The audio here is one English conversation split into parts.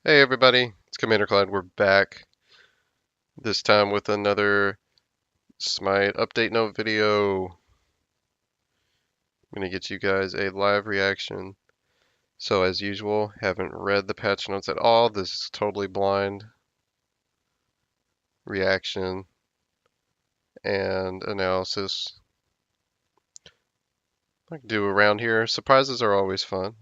Hey everybody, it's Commander Clyde. We're back, this time with another Smite update note video. I'm going to get you guys a live reaction. So as usual, haven't read the patch notes at all. This is totally blind reaction and analysis. I can do around here. Surprises are always fun.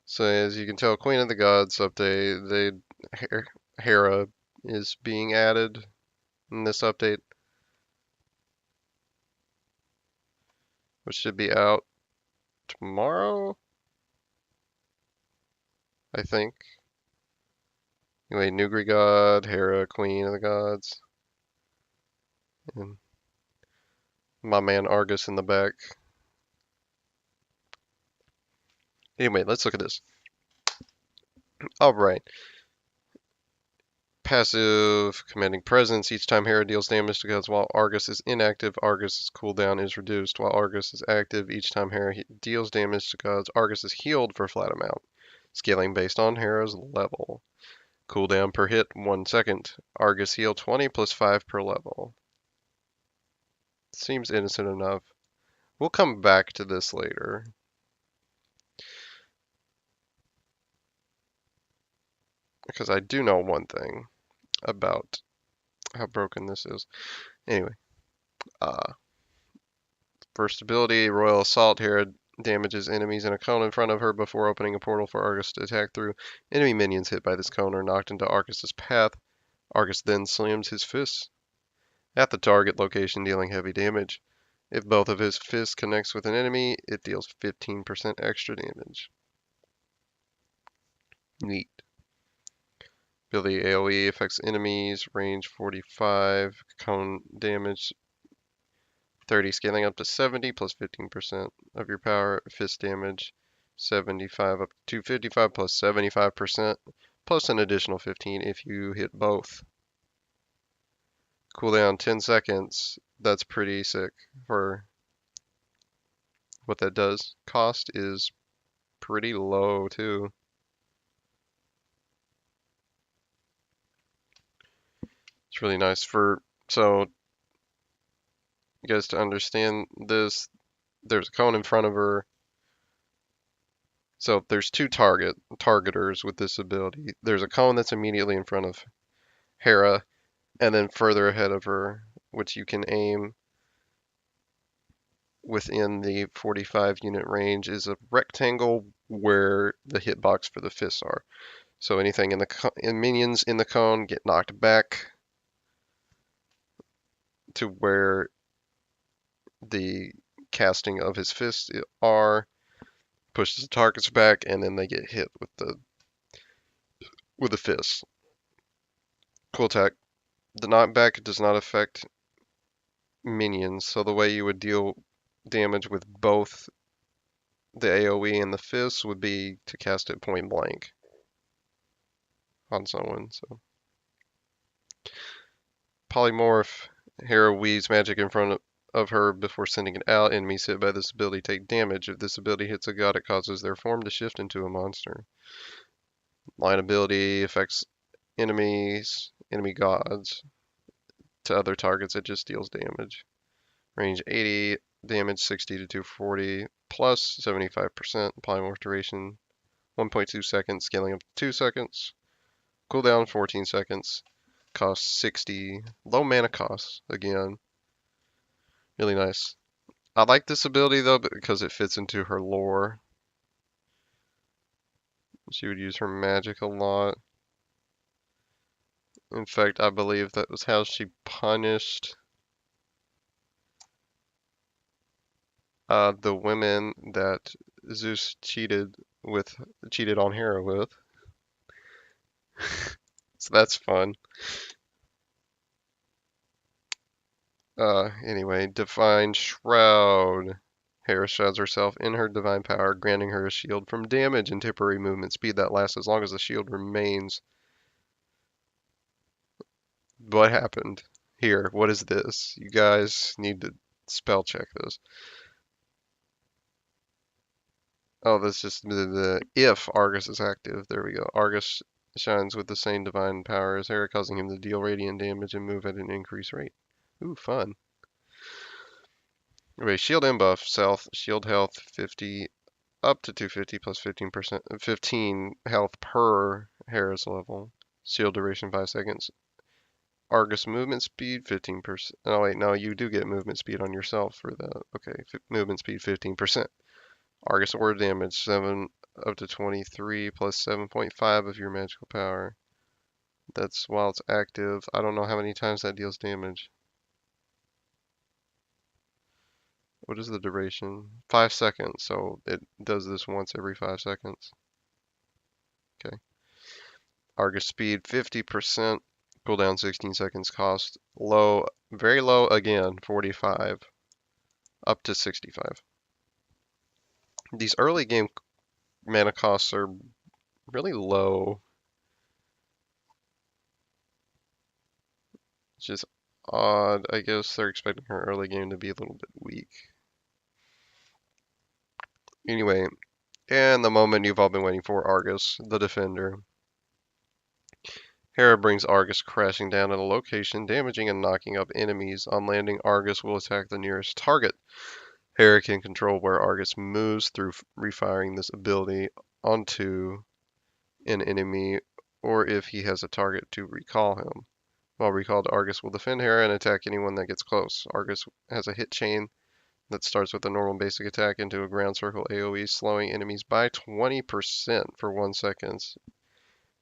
So as you can tell, Queen of the Gods update, Hera is being added in this update, which should be out tomorrow, I think. Anyway, Nugri God, Hera, Queen of the Gods, and my man Argus in the back. Anyway, let's look at this. Alright. Passive, commanding presence. Each time Hera deals damage to gods while Argus is inactive, Argus's cooldown is reduced. While Argus is active, each time Hera deals damage to gods, Argus is healed for a flat amount. Scaling based on Hera's level. Cooldown per hit, 1 second. Argus heal 20 plus 5 per level. Seems innocent enough. We'll come back to this later. Because I do know one thing about how broken this is. Anyway, first ability, Royal Assault. Hera damages enemies in a cone in front of her before opening a portal for Argus to attack through. Enemy minions hit by this cone are knocked into Argus's path. Argus then slams his fists at the target location, dealing heavy damage. If both of his fists connects with an enemy, it deals 15% extra damage. Neat. Ability AoE affects enemies, range 45, cone damage 30, scaling up to 70 plus 15% of your power, fist damage 75 up to 255 plus 75%, plus an additional 15 if you hit both. Cooldown 10 seconds. That's pretty sick for what that does. Cost is pretty low too. It's really nice for, so you guys to understand this, there's a cone in front of her. So there's two targeters with this ability. There's a cone that's immediately in front of Hera, and then further ahead of her, which you can aim within the 45 unit range, is a rectangle where the hitbox for the fists are. So anything in minions in the cone get knocked back to where the casting of his fists are, pushes the targets back, and then they get hit with the fist. Cool tech. The knockback does not affect minions, so the way you would deal damage with both the AoE and the fist would be to cast it point blank on someone. So polymorph. Hera weaves magic in front of her before sending it out. Enemies hit by this ability take damage. If this ability hits a god, it causes their form to shift into a monster. Line ability affects enemy gods. To other targets, it just deals damage. Range 80, damage 60 to 240, plus 75%. Polymorph duration 1.2 seconds, scaling up to 2 seconds. Cooldown 14 seconds. Cost 60. Low mana cost, again. Really nice. I like this ability though because it fits into her lore. She would use her magic a lot. In fact, I believe that was how she punished the women that Zeus cheated on Hera with. So that's fun. Anyway, Divine Shroud. Hera shrouds herself in her divine power, granting her a shield from damage and temporary movement speed that lasts as long as the shield remains. What happened here? What is this? You guys need to spell check this. Oh, that's just the if Argus is active. There we go. Argus shines with the same divine power as Hera, causing him to deal radiant damage and move at an increased rate. Ooh, fun. Anyway, shield and buff, south, shield health 50 up to 250 plus 15%, 15 health per Hera'S level. Shield duration 5 seconds. Argus movement speed 15%. Oh wait, no, you do get movement speed on yourself for that. Okay, movement speed 15%. Argus aura damage 7 up to 23 plus 7.5 of your magical power. That's while it's active. I don't know how many times that deals damage. What is the duration? 5 seconds, so it does this once every 5 seconds. Okay. Argus speed 50%, cooldown 16 seconds, cost low, very low again, 45, up to 65. These early game mana costs are really low. It's just odd. I guess they're expecting her early game to be a little bit weak. Anyway, and the moment you've all been waiting for, Argus, the defender. Hera brings Argus crashing down at a location, damaging and knocking up enemies. On landing, Argus will attack the nearest target. Hera can control where Argus moves through refiring this ability onto an enemy, or if he has a target to recall him. While recalled, Argus will defend Hera and attack anyone that gets close. Argus has a hit chain that starts with a normal basic attack into a ground circle AoE, slowing enemies by 20% for 1 second,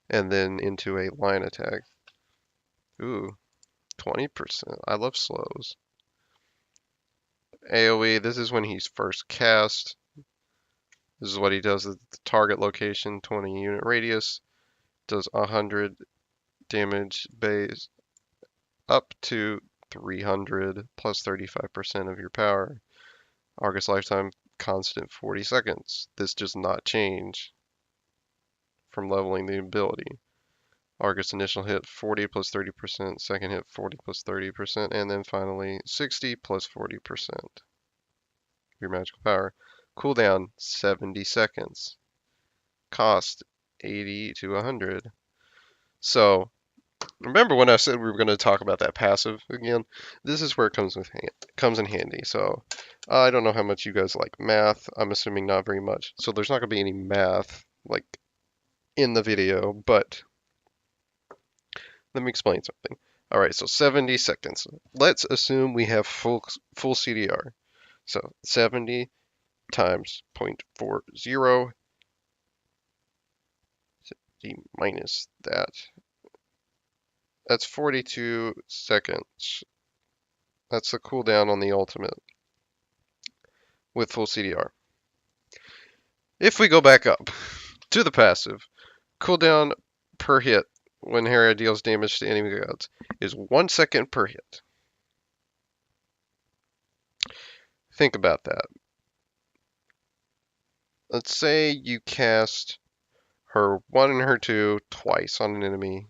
and then into a line attack. Ooh, 20%. I love slows. AoE, this is when he's first cast. This is what he does at the target location, 20 unit radius. Does 100 damage base up to 300 plus 35% of your power. Argus lifetime constant 40 seconds. This does not change from leveling the ability. Argus initial hit 40 plus 30%, second hit 40 plus 30%, and then finally 60 plus 40% of your magical power. Cooldown 70 seconds. Cost 80 to 100. So remember when I said we were going to talk about that passive again? This is where it comes in handy. So I don't know how much you guys like math. I'm assuming not very much. So there's not going to be any math like in the video, but let me explain something. All right, so 70 seconds. Let's assume we have full CDR. So 70 times 0.40 minus that. That's 42 seconds. That's the cooldown on the ultimate with full CDR. If we go back up to the passive, cooldown per hit when Hera deals damage to enemy gods is 1 second per hit. Think about that. Let's say you cast her 1 and her 2 twice on an enemy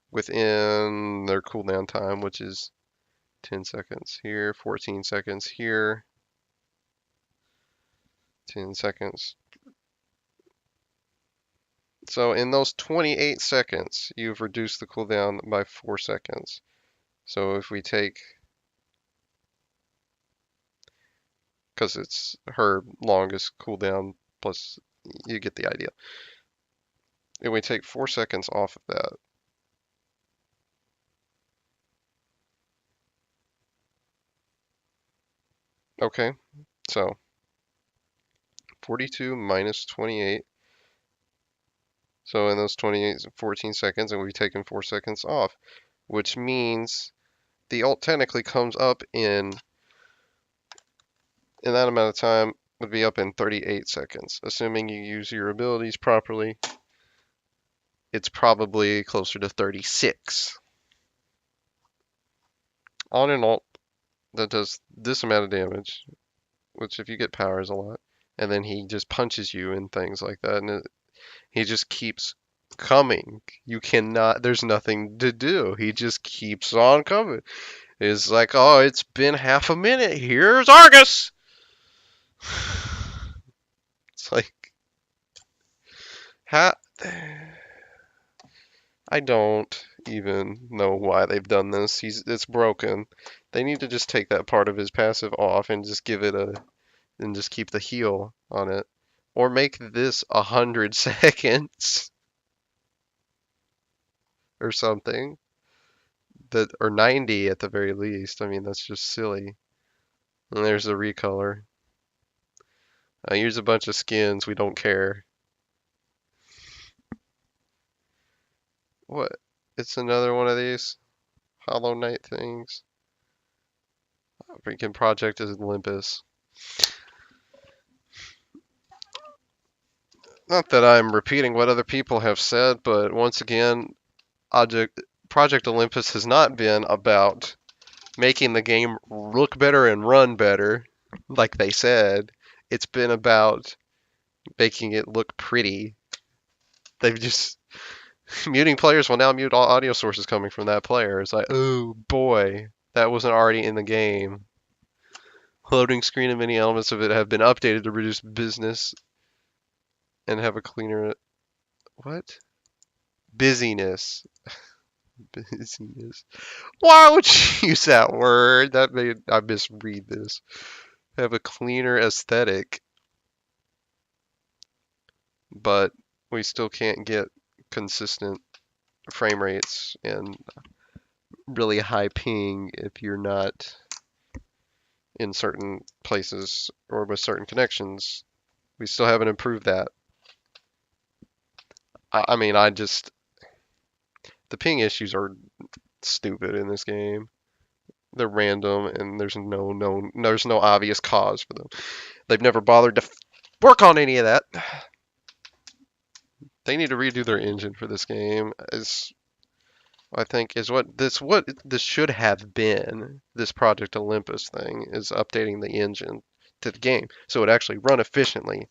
within their cooldown time, which is 10 seconds here, 14 seconds here, 10 seconds. So in those 28 seconds, you've reduced the cooldown by 4 seconds. So if we take, because it's her longest cooldown, plus you get the idea. If we take 4 seconds off of that, okay, so 42 minus 28. So in those 28, 14 seconds, and we've taken 4 seconds off, which means the ult technically comes up in that amount of time would be up in 38 seconds. Assuming you use your abilities properly, it's probably closer to 36. On an ult that does this amount of damage, which if you get power is a lot, and then he just punches you and things like that, and he just keeps coming. You cannot, there's nothing to do. He just keeps on coming. It's like, oh, it's been half a minute. Here's Argus! It's like, how? I don't even know why they've done this. It's broken. They need to just take that part of his passive off and just give it and just keep the heal on it. Or make this 100 seconds or something. Or 90 at the very least. I mean, that's just silly. And there's the recolor. Here's a bunch of skins. We don't care. What? It's another one of these Hollow Knight things. Freaking Project is Olympus. Not that I'm repeating what other people have said, but once again, Project Olympus has not been about making the game look better and run better, like they said. It's been about making it look pretty. They've just muting players will now mute all audio sources coming from that player. It's like, oh boy, that wasn't already in the game. Loading screen and many elements of it have been updated to reduce business and have a cleaner what? Busyness. Busyness. Why would you use that word? That made I misread this. Have a cleaner aesthetic, but we still can't get consistent frame rates and really high ping if you're not in certain places or with certain connections. We still haven't improved that. I mean, the ping issues are stupid in this game. They're random and there's no obvious cause for them. They've never bothered to work on any of that. They need to redo their engine for this game. I think is what this should have been. This Project Olympus thing is updating the engine to the game so it actually run efficiently.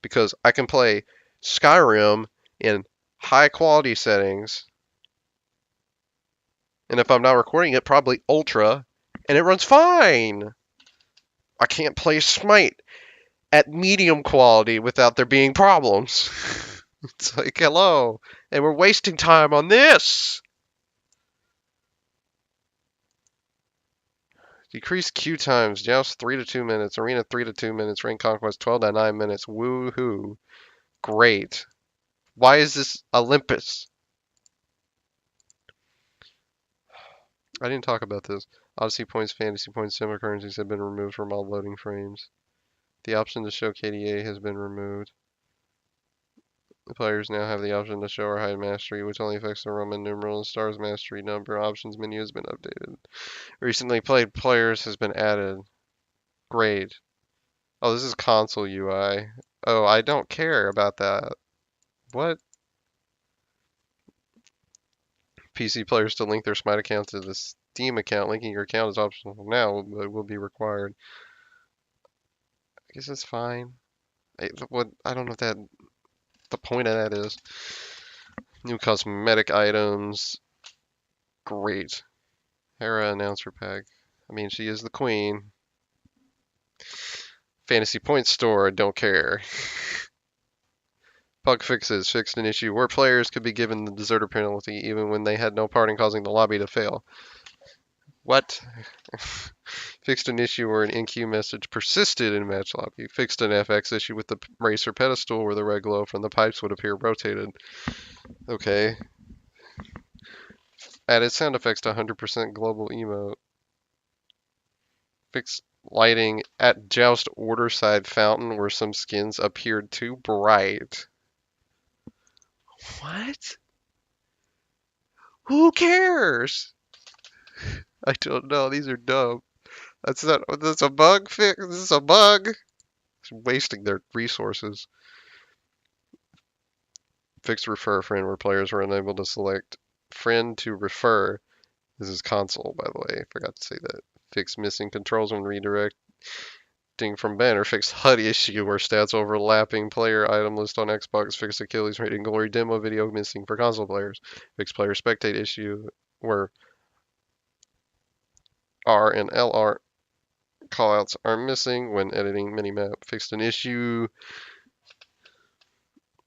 Because I can play Skyrim in high quality settings, and if I'm not recording it, probably ultra, and it runs fine. I can't play Smite at medium quality without there being problems. It's like, hello, and we're wasting time on this. Decrease queue times, Joust 3 to 2 minutes, Arena 3 to 2 minutes, Rank Conquest 12 to 9 minutes. Woohoo. Great. Why is this Olympus? I didn't talk about this. Odyssey points, fantasy points, similar currencies have been removed from all loading frames. The option to show KDA has been removed. The players now have the option to show or hide mastery, which only affects the Roman numeral and stars mastery number. Options menu has been updated. Recently played players has been added. Great. Oh, this is console UI. Oh, I don't care about that. What? PC players to link their Smite account to the Steam account. Linking your account is optional now, but will be required. I guess it's fine. I don't know what the point of that is. New cosmetic items. Great. Hera announcer pack. I mean, she is the queen. Fantasy Point Store, don't care. Bug fixes. Fixed an issue where players could be given the deserter penalty even when they had no part in causing the lobby to fail. What? Fixed an issue where an in-queue message persisted in match lobby. Fixed an FX issue with the racer pedestal where the red glow from the pipes would appear rotated. Okay. Added sound effects to 100% global emote. Fixed lighting at Joust order side fountain where some skins appeared too bright. What? Who cares? I don't know. These are dumb. That's a bug fix. This is a bug. It's wasting their resources. Fixed refer friend where players were unable to select friend to refer. This is console, by the way. I forgot to say that. Fixed missing controls when redirecting from banner. Fixed HUD issue where stats overlapping player item list on Xbox. Fixed Achilles rating glory demo video missing for console players. Fixed player spectate issue where R and LR callouts are missing when editing minimap. Fixed an issue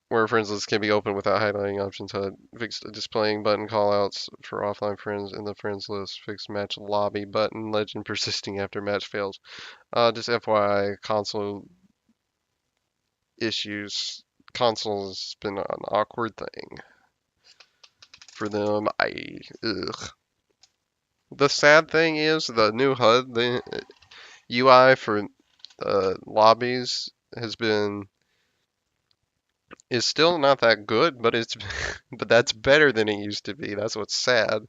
where friends list can be opened without highlighting options HUD. Fixed displaying button callouts for offline friends in the friends list. Fixed match lobby button legend persisting after match fails. Just FYI, console issues. Console's been an awkward thing for them. Ugh. The sad thing is the new HUD, the UI for lobbies is still not that good, but it's but that's better than it used to be. That's what's sad.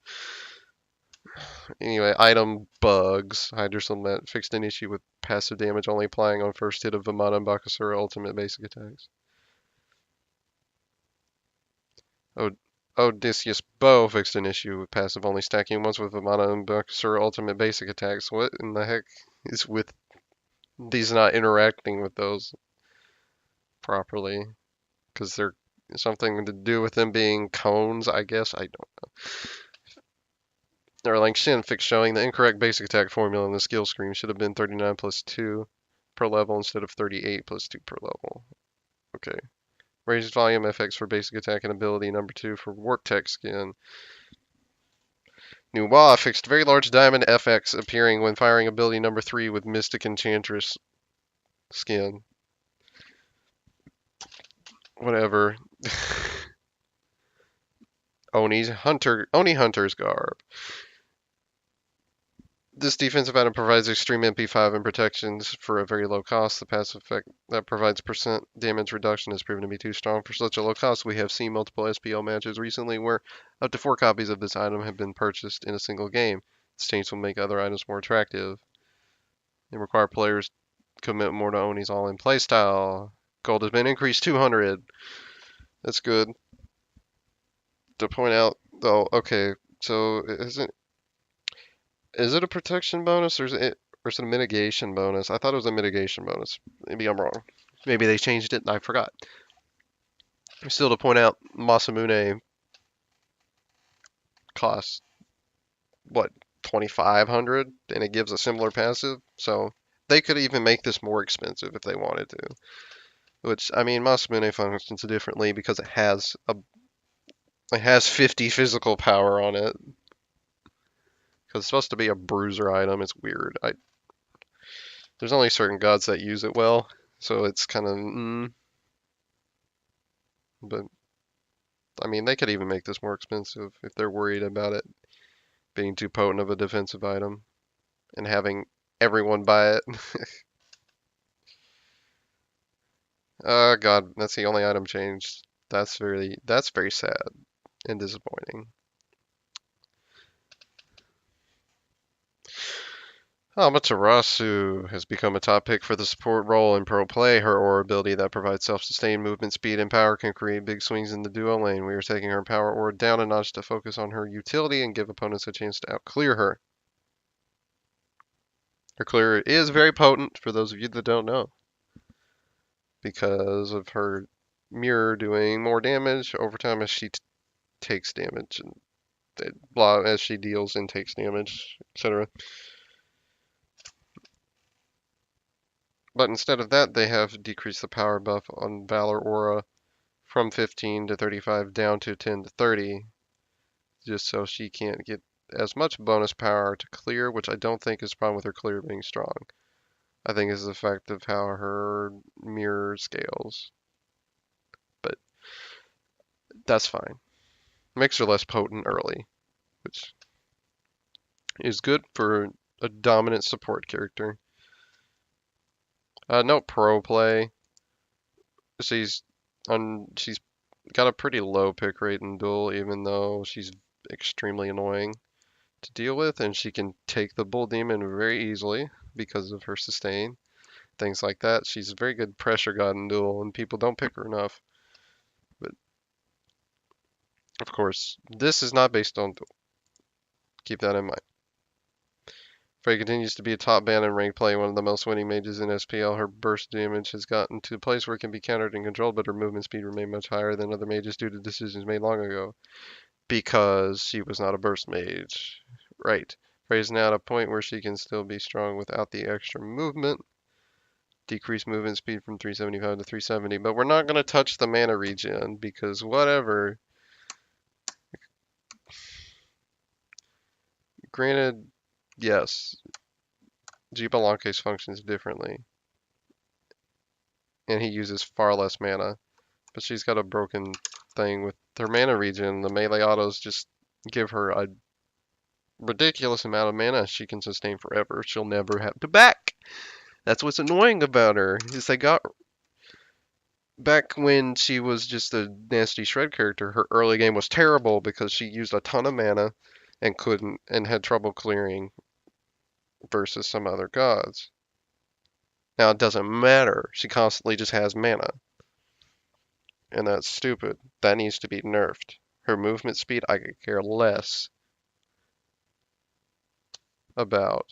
Anyway, item bugs. Hydrosomet fixed an issue with passive damage only applying on first hit of Vamana and Bakasura ultimate basic attacks. Odysseus Bow fixed an issue with passive only stacking once with Vamana and Bakasura ultimate basic attacks. What in the heck is with these not interacting with those properly? Because they're something to do with them being cones, I guess. I don't know. Erlang Shin fixed showing the incorrect basic attack formula in the skill screen. Should have been 39 plus 2 per level instead of 38 plus 2 per level. Okay. Raised volume FX for basic attack and ability. Number 2 for warp tech skin. New Wa fixed very large diamond FX appearing when firing ability number 3 with Mystic Enchantress skin. Whatever. Oni Hunter's garb. This defensive item provides extreme MP5 and protections for a very low cost. The passive effect that provides percent damage reduction has proven to be too strong for such a low cost. We have seen multiple SPL matches recently where up to 4 copies of this item have been purchased in a single game. This change will make other items more attractive and require players to commit more to Oni's all-in playstyle. Gold has been increased 200. That's good. To point out, though, okay, so is it a protection bonus or is it a mitigation bonus? I thought it was a mitigation bonus. Maybe I'm wrong. Maybe they changed it and I forgot. Still to point out, Masamune costs what 2,500 and it gives a similar passive. So they could even make this more expensive if they wanted to. Which I mean, Masamune functions differently because it has 50 physical power on it. Because it's supposed to be a bruiser item. It's weird. There's only certain gods that use it well, so it's kind of But I mean, they could even make this more expensive if they're worried about it being too potent of a defensive item and having everyone buy it. Oh God, that's the only item changed. That's very sad and disappointing. Amaterasu has become a top pick for the support role in pro play. Her aura ability that provides self-sustained movement speed and power can create big swings in the duo lane. We are taking her power aura down a notch to focus on her utility and give opponents a chance to outclear her. Her clear is very potent for those of you that don't know, because of her mirror doing more damage over time as she takes damage and as she deals and takes damage, etc. But instead of that, they have decreased the power buff on Valor Aura from 15 to 35 down to 10 to 30, just so she can't get as much bonus power to clear, which I don't think is a problem with her clear being strong. I think is the fact of how her mirror scales. But that's fine. Makes her less potent early, which is good for a dominant support character. No pro play. She's got a pretty low pick rate in Duel, even though she's extremely annoying to deal with, and she can take the Bull Demon very easily because of her sustain. Things like that. She's a very good pressure god in Duel, and people don't pick her enough. But, of course, this is not based on Duel. Keep that in mind. Frey continues to be a top ban in ranked play, one of the most winning mages in SPL. Her burst damage has gotten to a place where it can be countered and controlled, but her movement speed remains much higher than other mages due to decisions made long ago. Because she was not a burst mage. Right. Raise now at a point where she can still be strong without the extra movement. Decrease movement speed from 375 to 370. But we're not going to touch the mana regen because whatever. Granted, yes, G-Balanques functions differently. And he uses far less mana. But she's got a broken thing with her mana regen. The melee autos just give her a ridiculous amount of mana she can sustain forever. She'll never have to back. That's what's annoying about her. Is they got back when she was just a nasty shred character, her early game was terrible because she used a ton of mana and couldn't and had trouble clearing versus some other gods. Now it doesn't matter. She constantly just has mana. And that's stupid. That needs to be nerfed. Her movement speed, I could care less about.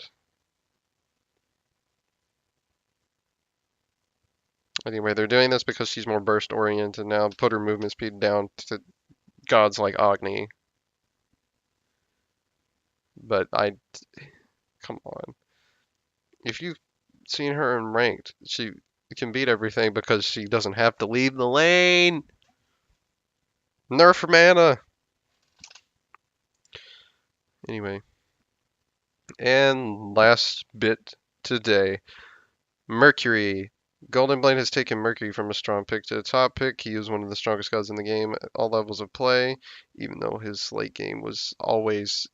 Anyway, they're doing this because she's more burst oriented now. Put her movement speed down to gods like Agni. But come on. If you've seen her in ranked, she can beat everything because she doesn't have to leave the lane. Nerf her mana. Anyway. And last bit today. Mercury. Golden Blade has taken Mercury from a strong pick to a top pick. He was one of the strongest gods in the game at all levels of play, even though his late game was always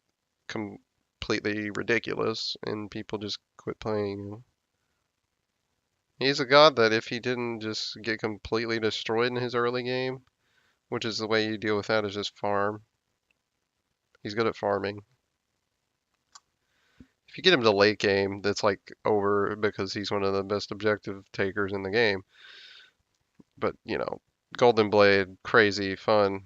completely ridiculous and people just quit playing him. He's a god that if he didn't just get completely destroyed in his early game, which is the way you deal with that, is just farm. He's good at farming. If you get him to late game, that's like over because he's one of the best objective takers in the game. But, you know, Golden Blade, crazy, fun.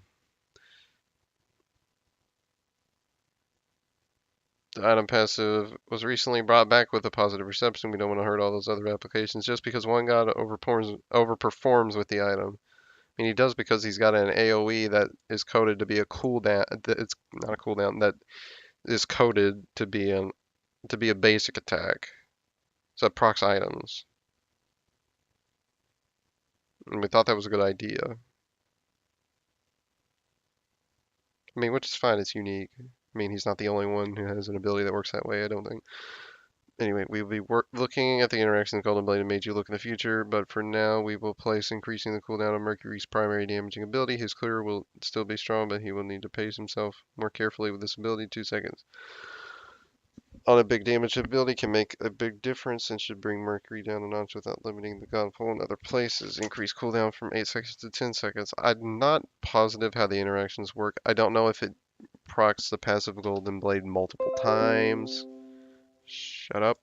The item passive was recently brought back with a positive reception. We don't want to hurt all those other applications just because one god overperforms with the item. I mean, he does because he's got an AoE that is coded to be a cooldown. It's not a cooldown. That is coded to be a basic attack. So it procs items. And we thought that was a good idea. I mean, which is fine. It's unique. I mean, he's not the only one who has an ability that works that way, I don't think. Anyway, we will be looking at the interaction of Golden Blade and Made You Look in the future, but for now we will place increasing the cooldown of Mercury's primary damaging ability. His clear will still be strong, but he will need to pace himself more carefully with this ability. 2 seconds on a big damage ability can make a big difference and should bring Mercury down a notch without limiting the god pool in other places. Increase cooldown from 8 seconds to 10 seconds. I'm not positive how the interactions work. I don't know if it procs the passive Golden Blade multiple times. Shut up.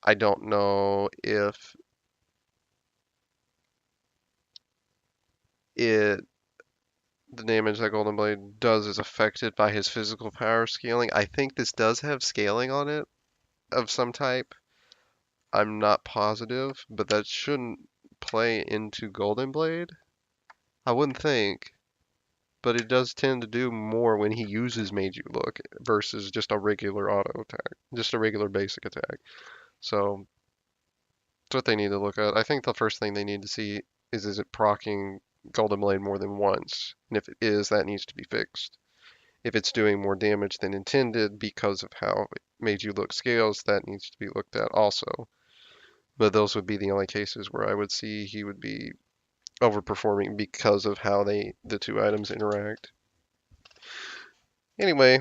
I don't know if the damage that Golden Blade does is affected by his physical power scaling. I think this does have scaling on it of some type. I'm not positive, but that shouldn't play into Golden Blade. I wouldn't think, but it does tend to do more when he uses Made You Look versus just a regular auto attack, just a regular basic attack. So that's what they need to look at. I think the first thing they need to see is it proccing Golden Blade more than once? And if it is, that needs to be fixed. If it's doing more damage than intended because of how it Made You Look scales, that needs to be looked at also. But those would be the only cases where I would see he would be overperforming because of how the two items interact. Anyway,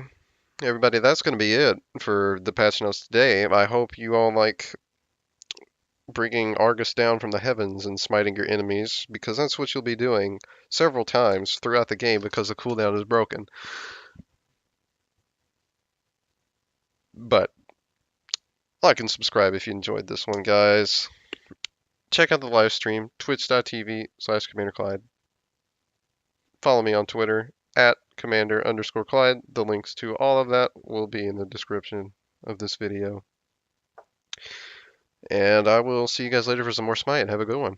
everybody, that's going to be it for the patch notes today. I hope you all like bringing Argus down from the heavens and smiting your enemies, because that's what you'll be doing several times throughout the game because the cooldown is broken. But like and subscribe if you enjoyed this one, guys. Check out the live stream, twitch.tv/CommanderClyde. Follow me on Twitter at Commander_Clyde. The links to all of that will be in the description of this video. And I will see you guys later for some more Smite. Have a good one.